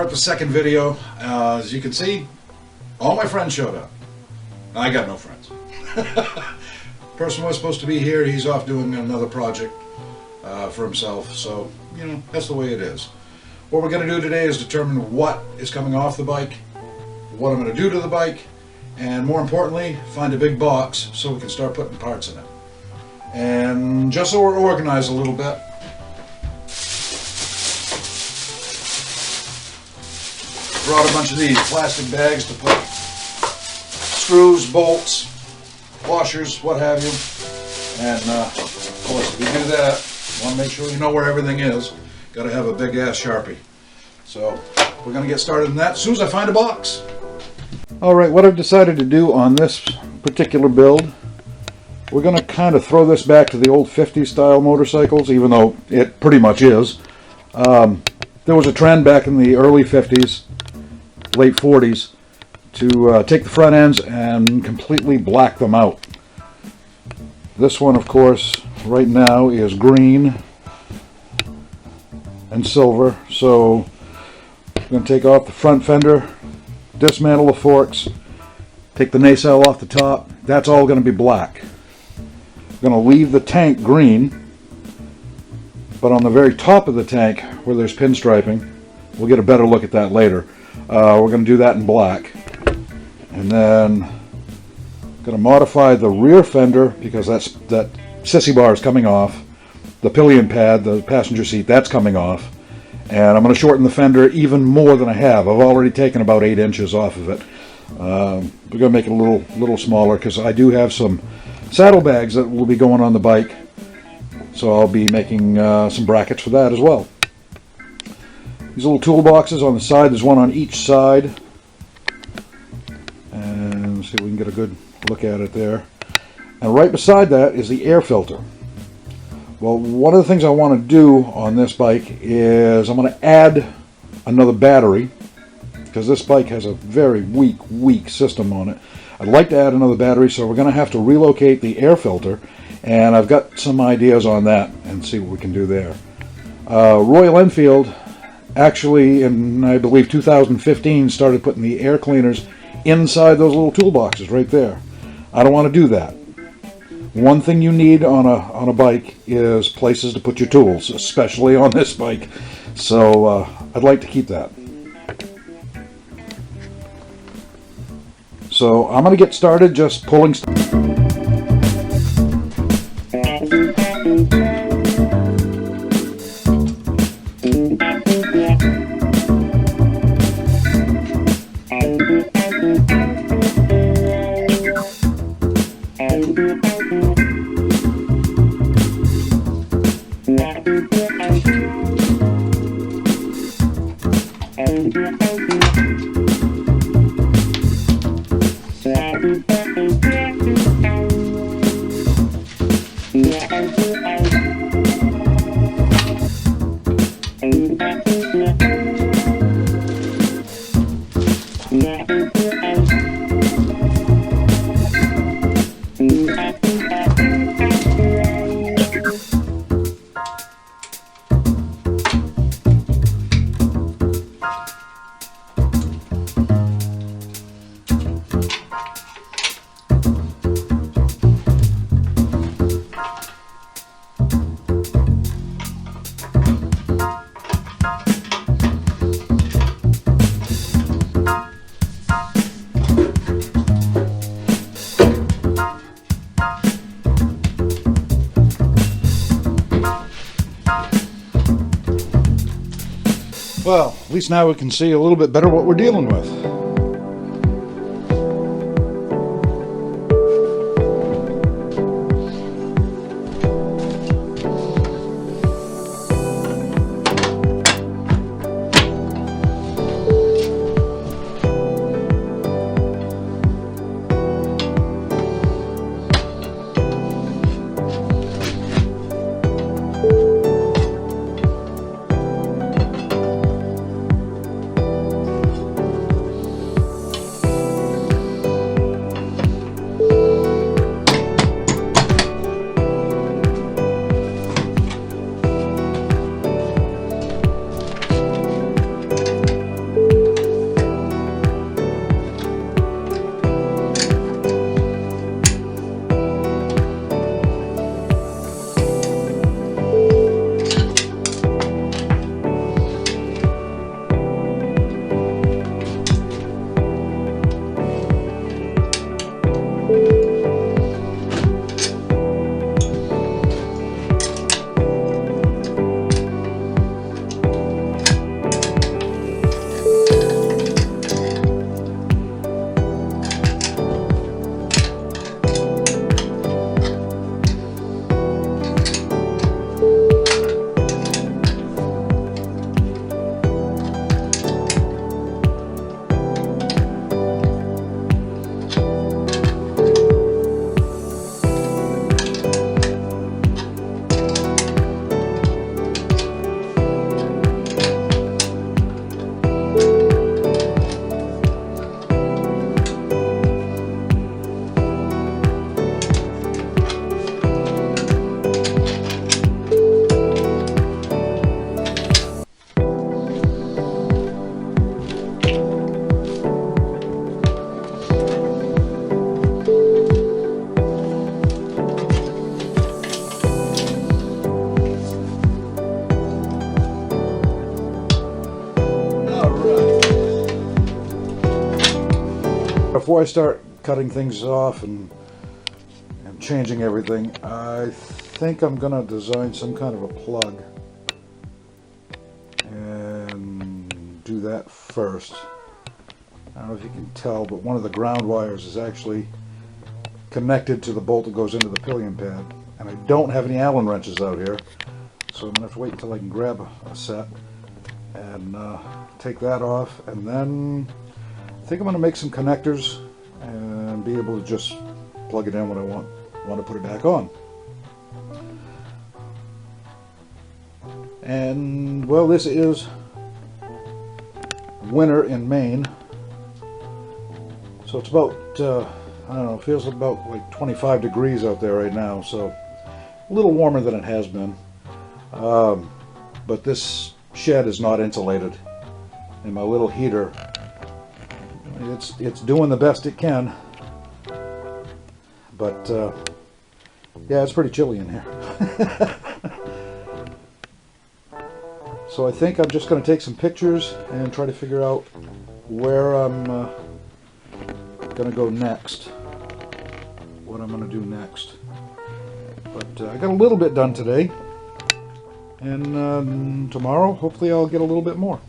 start the second video. As you can see, all my friends showed up. I got no friends. Person was supposed to be here, he's off doing another project for himself, so you know, that's the way it is. What we're going to do today is determine what is coming off the bike, what I'm going to do to the bike, and more importantly, find a big box so we can start putting parts in it. And just so we're organized a little bit, brought a bunch of these plastic bags to put screws, bolts, washers, what have you. And of course, if you do that, you want to make sure you know where everything is. Got to have a big ass Sharpie. So we're going to get started in that as soon as I find a box. Alright, what I've decided to do on this particular build, we're going to kind of throw this back to the old 50s style motorcycles, even though it pretty much is. There was a trend back in the early 50s, late 40s, to take the front ends and completely black them out. This one, of course, right now is green and silver, so I'm going to take off the front fender, dismantle the forks, take the nacelle off the top. That's all going to be black. I'm going to leave the tank green, but on the very top of the tank where there's pinstriping, we'll get a better look at that later. We're going to do that in black. And then I'm going to modify the rear fender because that sissy bar is coming off. The pillion pad, the passenger seat, that's coming off. And I'm going to shorten the fender even more than I have. I've already taken about 8 inches off of it. We're going to make it a little smaller because I do have some saddlebags that will be going on the bike. So I'll be making some brackets for that as well. These little toolboxes on the side, there's one on each side. And let's see if we can get a good look at it there. And right beside that is the air filter. Well, one of the things I want to do on this bike is I'm going to add another battery because this bike has a very weak system on it. I'd like to add another battery, so we're going to have to relocate the air filter, and I've got some ideas on that and see what we can do there. Royal Enfield actually in, I believe, 2015 started putting the air cleaners inside those little toolboxes right there. I don't want to do that. One thing you need on a bike is places to put your tools, especially on this bike. So I'd like to keep that. So I'm going to get started just pulling stuff. Well, at least now we can see a little bit better what we're dealing with. before I start cutting things off and changing everything, I think I'm going to design some kind of a plug and do that first. I don't know if you can tell, but one of the ground wires is actually connected to the bolt that goes into the pillion pad, and I don't have any Allen wrenches out here, so I'm going to have to wait until I can grab a set and take that off, and then I think I'm going to make some connectors and be able to just plug it in when I want to put it back on. And well, this is winter in Maine, so it's about I don't know, it feels about like 25 degrees out there right now, so a little warmer than it has been. But this shed is not insulated, and my little heater, it's doing the best it can, but yeah, it's pretty chilly in here. So I think I'm just going to take some pictures and try to figure out where I'm going to go next, what I'm going to do next. But I got a little bit done today, and tomorrow hopefully I'll get a little bit more.